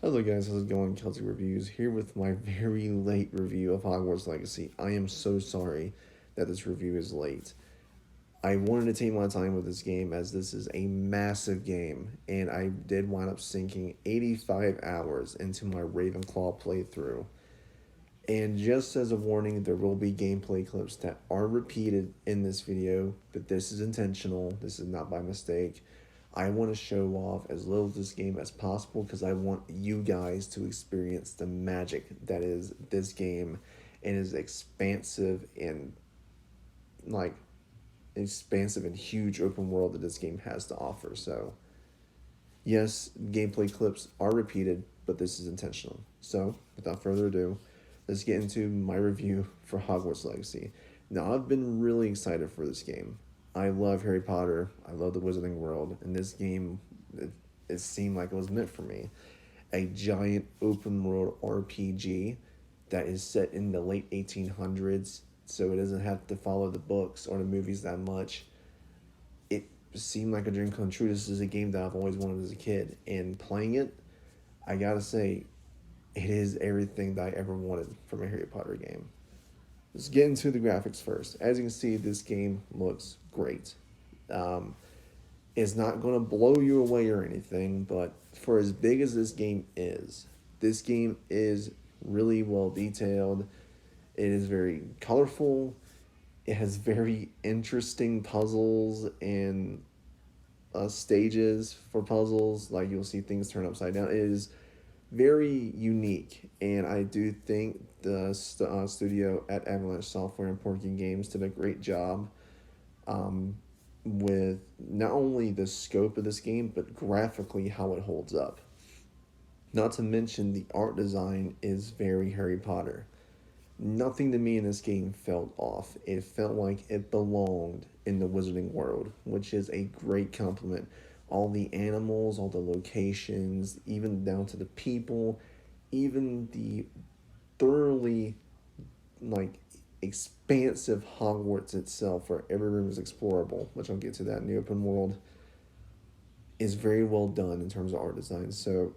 Hello guys, how's it going? Kelsey Reviews here with my very late review of Hogwarts Legacy. I am so sorry that this review is late. I wanted to take my time with this game as this is a massive game, and I did wind up sinking 85 hours into my Ravenclaw playthrough. And just as a warning, there will be gameplay clips that are repeated in this video, but this is intentional. This is not by mistake. I want to show off as little of this game as possible because I want you guys to experience the magic that is this game and is like expansive and huge open world that this game has to offer. So, yes, gameplay clips are repeated, but this is intentional. So, without further ado, let's get into my review for Hogwarts Legacy. Now, I've been really excited for this game. I love Harry Potter. I love the Wizarding World, and this game, it seemed like it was meant for me. A giant open world RPG that is set in the late 1800s, so it doesn't have to follow the books or the movies that much. It seemed like a dream come true. This is a game that I've always wanted as a kid, and playing it, I gotta say, it is everything that I ever wanted from a Harry Potter game. Let's get into the graphics first. As you can see, this game looks great. Um, it's not going to blow you away or anything, but for as big as this game is really well detailed. It is very colorful. It has very interesting puzzles and stages for puzzles. Like you'll see things turn upside down. It is very unique, and I do think the studio at Avalanche Software and Porky Games did a great job um, with not only the scope of this game, but graphically how it holds up. Not to mention the art design is very Harry Potter. Nothing to me in this game felt off. It felt like it belonged in the Wizarding World, which is a great compliment. All the animals, all the locations, even down to the people, even the thoroughly like expansive Hogwarts itself, where every room is explorable, which I'll get to that in the open world, is very well done in terms of art design. So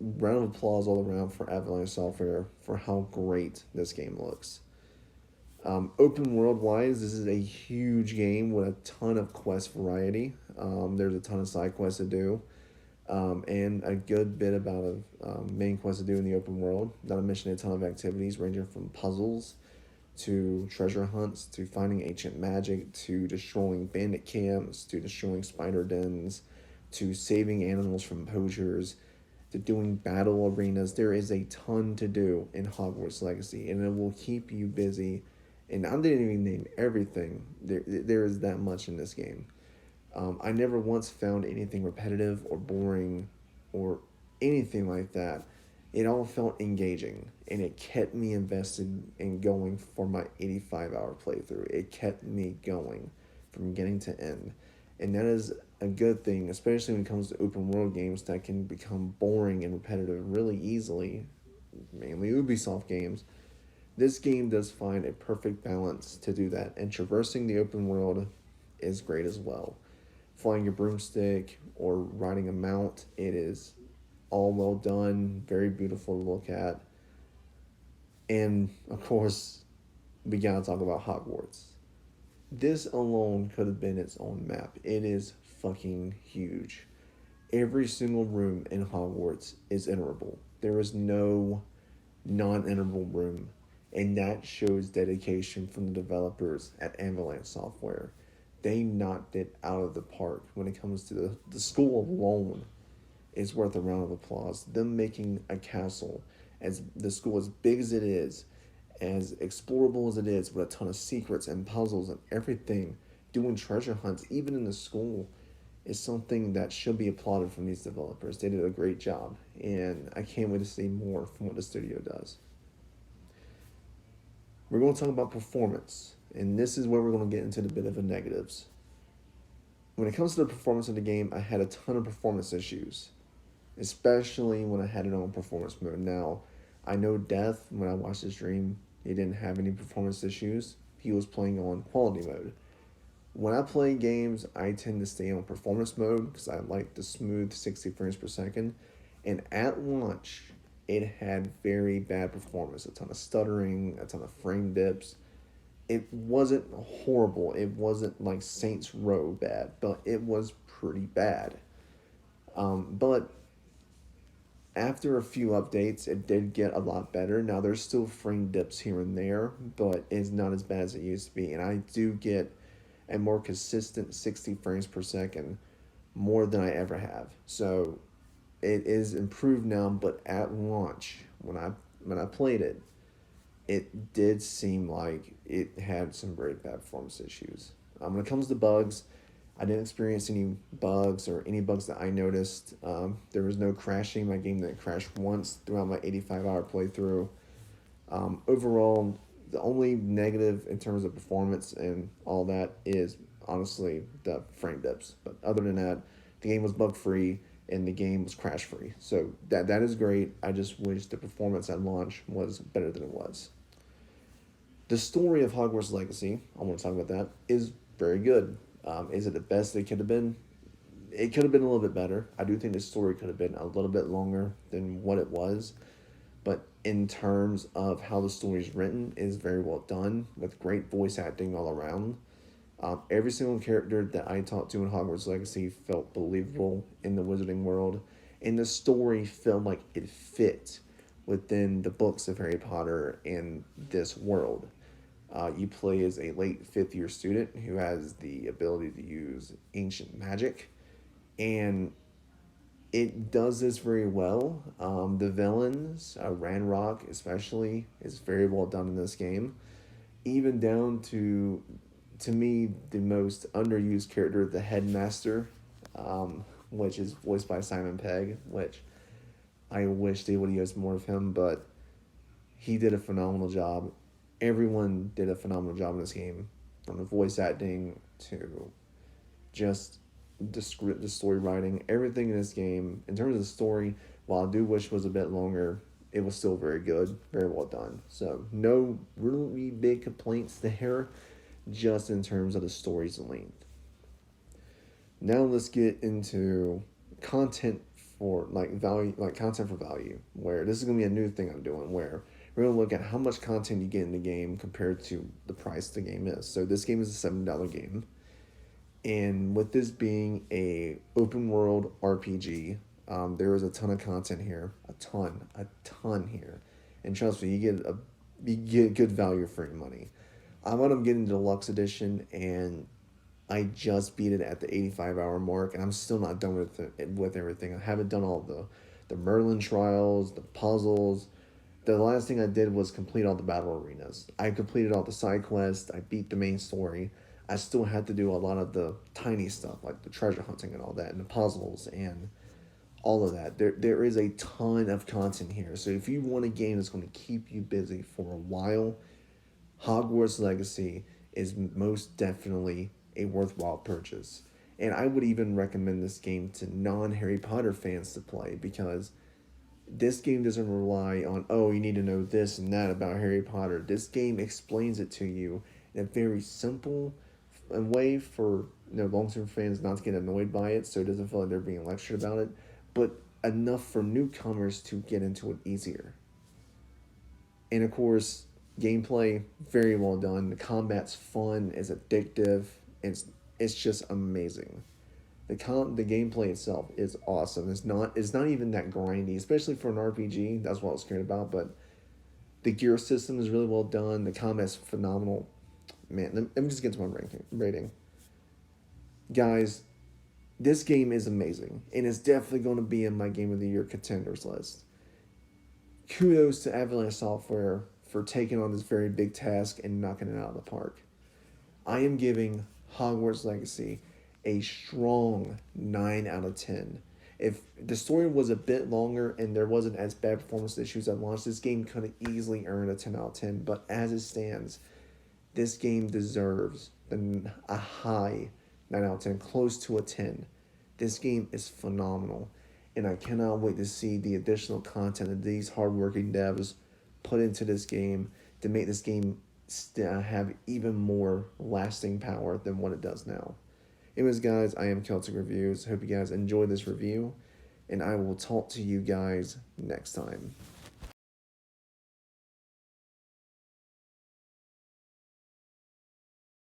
round of applause all around for Avalanche Software for how great this game looks. Open world wise, this is a huge game with a ton of quest variety. There's a ton of side quests to do, and a good bit about of main quests to do in the open world. Not to mention a ton of activities ranging from puzzles to treasure hunts to finding ancient magic to destroying bandit camps to destroying spider dens to saving animals from poachers to doing battle arenas. There is a ton to do in Hogwarts Legacy, and it will keep you busy. And I didn't even name everything. There is that much in this game. I never once found anything repetitive or boring or anything like that. It all felt engaging, and it kept me invested in going for my 85-hour playthrough. It kept me going from beginning to end. And that is a good thing, especially when it comes to open world games that can become boring and repetitive really easily, mainly Ubisoft games. This game does find a perfect balance to do that, and traversing the open world is great as well. Flying a broomstick or riding a mount, it is all well done, very beautiful to look at. And of course, we gotta talk about Hogwarts. This alone could have been its own map. It is fucking huge. Every single room in Hogwarts is enterable. There is no non-enterable room, and that shows dedication from the developers at Avalanche Software. They knocked it out of the park when it comes to the school alone is worth a round of applause. Them making a castle as the school as big as explorable as it is, with a ton of secrets and puzzles and everything, doing treasure hunts even in the school is something that should be applauded from these developers. They did a great job, and I can't wait to see more from what the studio does. We're going to talk about performance, and this is where we're going to get into the bit of the negatives. When it comes to the performance of the game, I had a ton of performance issues, especially when I had it on performance mode. Now, I know Death, when I watched his stream, he didn't have any performance issues. He was playing on quality mode. When I play games, I tend to stay on performance mode because I like the smooth 60 frames per second. And at launch, it had very bad performance, a ton of stuttering, a ton of frame dips. It wasn't horrible. It wasn't like Saints Row bad, but it was pretty bad. But after a few updates, it did get a lot better. Now there's still frame dips here and there, but it's not as bad as it used to be. And I do get a more consistent 60 frames per second more than I ever have. So it is improved now, but at launch, when I played it, it did seem like it had some very bad performance issues. When it comes to bugs, I didn't experience any bugs or any bugs that I noticed. There was no crashing. My game didn't crash once throughout my 85-hour playthrough. Overall, the only negative in terms of performance and all that is honestly the frame dips. But other than that, the game was bug free and the game was crash free. So that is great. I just wish the performance at launch was better than it was. The story of Hogwarts Legacy, I want to talk about that, is very good. Is it the best it could have been? It could have been a little bit better. I do think the story could have been a little bit longer than what it was. But in terms of how the story is written, it is very well done with great voice acting all around. Every single character that I talked to in Hogwarts Legacy felt believable in the wizarding world, and the story felt like it fit within the books of Harry Potter and this world. You play as a late fifth year student who has the ability to use ancient magic, and it does this very well. The villains, Ranrock especially, is very well done in this game. Even down to me, the most underused character, the headmaster, which is voiced by Simon Pegg, which I wish they would use more of him, but he did a phenomenal job. Everyone did a phenomenal job in this game, from the voice acting to just the script, the story writing, everything in this game. In terms of the story, while I do wish it was a bit longer, it was still very good, very well done. So no really big complaints there, just in terms of the story's length. Now let's get into content for like value, like content for value, where this is gonna be a new thing I'm doing, where we're gonna look at how much content you get in the game compared to the price the game is. So this game is a $7 game, and with this being a open world RPG, there is a ton of content here, a ton here, and trust me, you get good value for your money. I wound up getting the deluxe edition, and I just beat it at the 85-hour mark, and I'm still not done with everything. I haven't done all the Merlin trials, the puzzles. The last thing I did was complete all the battle arenas. I completed all the side quests. I beat the main story. I still had to do a lot of the tiny stuff, like the treasure hunting and all that, and the puzzles and all of that. There is a ton of content here. So if you want a game that's going to keep you busy for a while, Hogwarts Legacy is most definitely a worthwhile purchase. And I would even recommend this game to non-Harry Potter fans to play, because this game doesn't rely on, oh, you need to know this and that about Harry Potter. This game explains it to you in a very simple way for long-term fans not to get annoyed by it, so it doesn't feel like they're being lectured about it, but enough for newcomers to get into it easier. And of course, gameplay very well done. The combat's fun, it's addictive, it's just amazing. The gameplay itself is awesome. It's not even that grindy, especially for an RPG. That's what I was scared about. But the gear system is really well done. The combat's phenomenal. Man, let me just get to my rating. Guys, this game is amazing, and it's definitely going to be in my Game of the Year contenders list. Kudos to Avalanche Software for taking on this very big task and knocking it out of the park. I am giving Hogwarts Legacy a strong 9 out of 10. If the story was a bit longer and there wasn't as bad performance issues at launch, this game could have easily earned a 10 out of 10. But as it stands, this game deserves a high 9 out of 10, close to a 10. This game is phenomenal, and I cannot wait to see the additional content that these hardworking devs put into this game to make this game have even more lasting power than what it does now. Anyways, guys, I am Celtic Reviews. Hope you guys enjoyed this review. and I will talk to you guys next time.